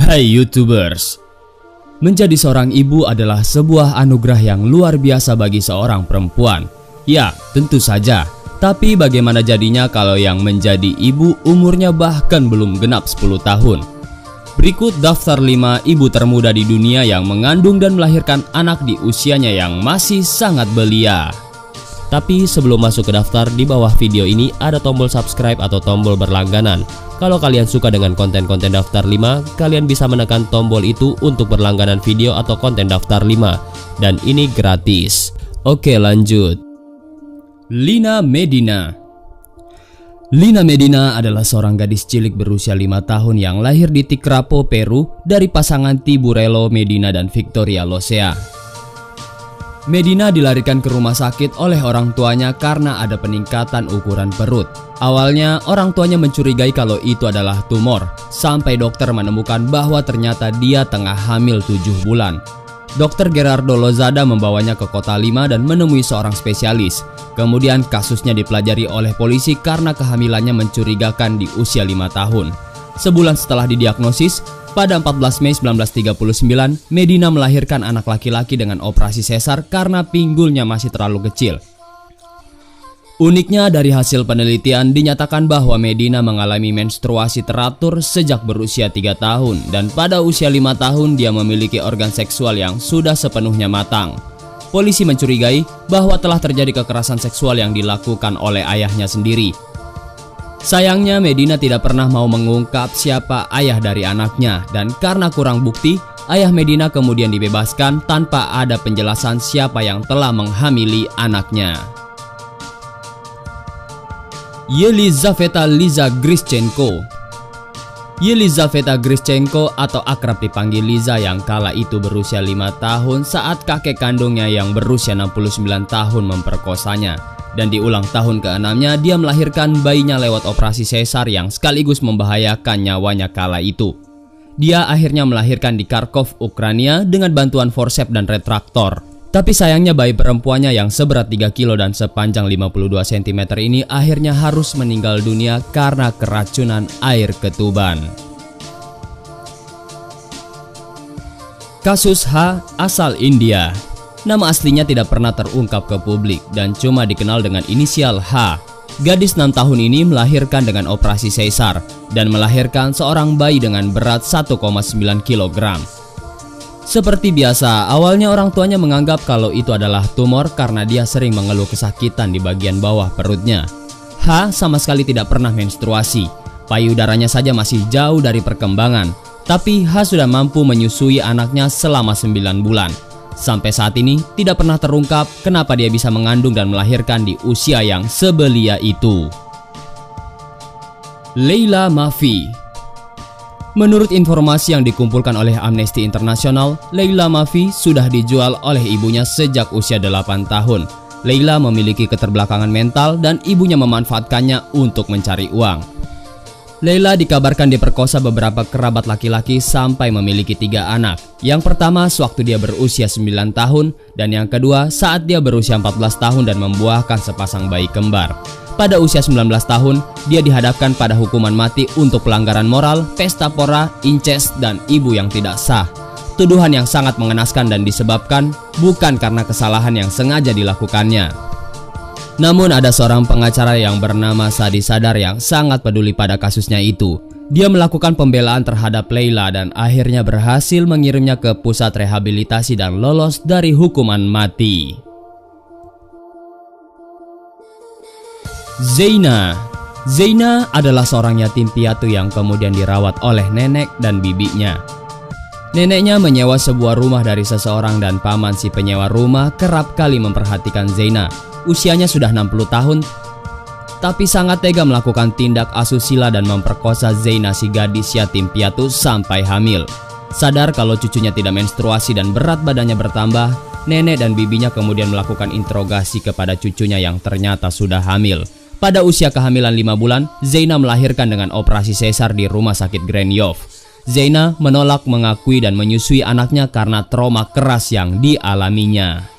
Hai YouTubers, menjadi seorang ibu adalah sebuah anugerah yang luar biasa bagi seorang perempuan. Ya, tentu saja. Tapi bagaimana jadinya kalau yang menjadi ibu umurnya bahkan belum genap 10 tahun? Berikut daftar 5 ibu termuda di dunia yang mengandung dan melahirkan anak di usianya yang masih sangat belia. Tapi sebelum masuk ke daftar, di bawah video ini ada tombol subscribe atau tombol berlangganan. Kalau kalian suka dengan konten-konten daftar 5, kalian bisa menekan tombol itu untuk berlangganan video atau konten daftar 5. Dan ini gratis. Oke, lanjut. Lina Medina. Lina Medina adalah seorang gadis cilik berusia 5 tahun yang lahir di Tikrapo, Peru dari pasangan Tiburello Medina dan Victoria Losea. Medina dilarikan ke rumah sakit oleh orang tuanya karena ada peningkatan ukuran perut. Awalnya orang tuanya mencurigai kalau itu adalah tumor, sampai dokter menemukan bahwa ternyata dia tengah hamil 7 bulan. Dokter Gerardo Lozada membawanya ke kota Lima dan menemui seorang spesialis. Kemudian kasusnya dipelajari oleh polisi karena kehamilannya mencurigakan di usia 5 tahun. Sebulan setelah didiagnosis, pada 14 Mei 1939, Medina melahirkan anak laki-laki dengan operasi sesar karena pinggulnya masih terlalu kecil. Uniknya, dari hasil penelitian dinyatakan bahwa Medina mengalami menstruasi teratur sejak berusia 3 tahun dan pada usia 5 tahun dia memiliki organ seksual yang sudah sepenuhnya matang. Polisi mencurigai bahwa telah terjadi kekerasan seksual yang dilakukan oleh ayahnya sendiri. Sayangnya Medina tidak pernah mau mengungkap siapa ayah dari anaknya, dan karena kurang bukti, ayah Medina kemudian dibebaskan tanpa ada penjelasan siapa yang telah menghamili anaknya. Yelizaveta Liza Grishchenko. Yelizaveta Grishchenko atau akrab dipanggil Liza yang kala itu berusia 5 tahun saat kakek kandungnya yang berusia 69 tahun memperkosanya. Dan di ulang tahun ke-6-nya dia melahirkan bayinya lewat operasi sesar yang sekaligus membahayakan nyawanya kala itu. Dia akhirnya melahirkan di Kharkov, Ukraina dengan bantuan forceps dan retraktor. Tapi sayangnya bayi perempuannya yang seberat 3 kilo dan sepanjang 52 cm ini akhirnya harus meninggal dunia karena keracunan air ketuban. Kasus H asal India. Nama aslinya tidak pernah terungkap ke publik dan cuma dikenal dengan inisial H. Gadis 6 tahun ini melahirkan dengan operasi sesar dan melahirkan seorang bayi dengan berat 1,9 kg. Seperti biasa, awalnya orang tuanya menganggap kalau itu adalah tumor karena dia sering mengeluh kesakitan di bagian bawah perutnya. H sama sekali tidak pernah menstruasi, payudaranya saja masih jauh dari perkembangan. Tapi H sudah mampu menyusui anaknya selama 9 bulan. Sampai saat ini tidak pernah terungkap kenapa dia bisa mengandung dan melahirkan di usia yang sebelia itu. Leila Mafi. Menurut informasi yang dikumpulkan oleh Amnesty International, Leila Mafi sudah dijual oleh ibunya sejak usia 8 tahun. Leila memiliki keterbelakangan mental dan ibunya memanfaatkannya untuk mencari uang. Leila dikabarkan diperkosa beberapa kerabat laki-laki sampai memiliki 3 anak. Yang pertama sewaktu dia berusia 9 tahun dan yang kedua saat dia berusia 14 tahun dan membuahkan sepasang bayi kembar. Pada usia 19 tahun, dia dihadapkan pada hukuman mati untuk pelanggaran moral, pesta pora, incest, dan ibu yang tidak sah. Tuduhan yang sangat mengenaskan dan disebabkan bukan karena kesalahan yang sengaja dilakukannya. Namun ada seorang pengacara yang bernama Sadi Sadar yang sangat peduli pada kasusnya itu. Dia melakukan pembelaan terhadap Leila dan akhirnya berhasil mengirimnya ke pusat rehabilitasi dan lolos dari hukuman mati. Zeina. Zeina adalah seorang yatim piatu yang kemudian dirawat oleh nenek dan bibinya. Neneknya menyewa sebuah rumah dari seseorang dan paman si penyewa rumah kerap kali memperhatikan Zeina. Usianya sudah 60 tahun, tapi sangat tega melakukan tindak asusila dan memperkosa Zeina si gadis yatim piatu sampai hamil. Sadar kalau cucunya tidak menstruasi dan berat badannya bertambah, nenek dan bibinya kemudian melakukan interogasi kepada cucunya yang ternyata sudah hamil. Pada usia kehamilan 5 bulan, Zeina melahirkan dengan operasi sesar di rumah sakit Grenyov. Zeina menolak mengakui dan menyusui anaknya karena trauma keras yang dialaminya.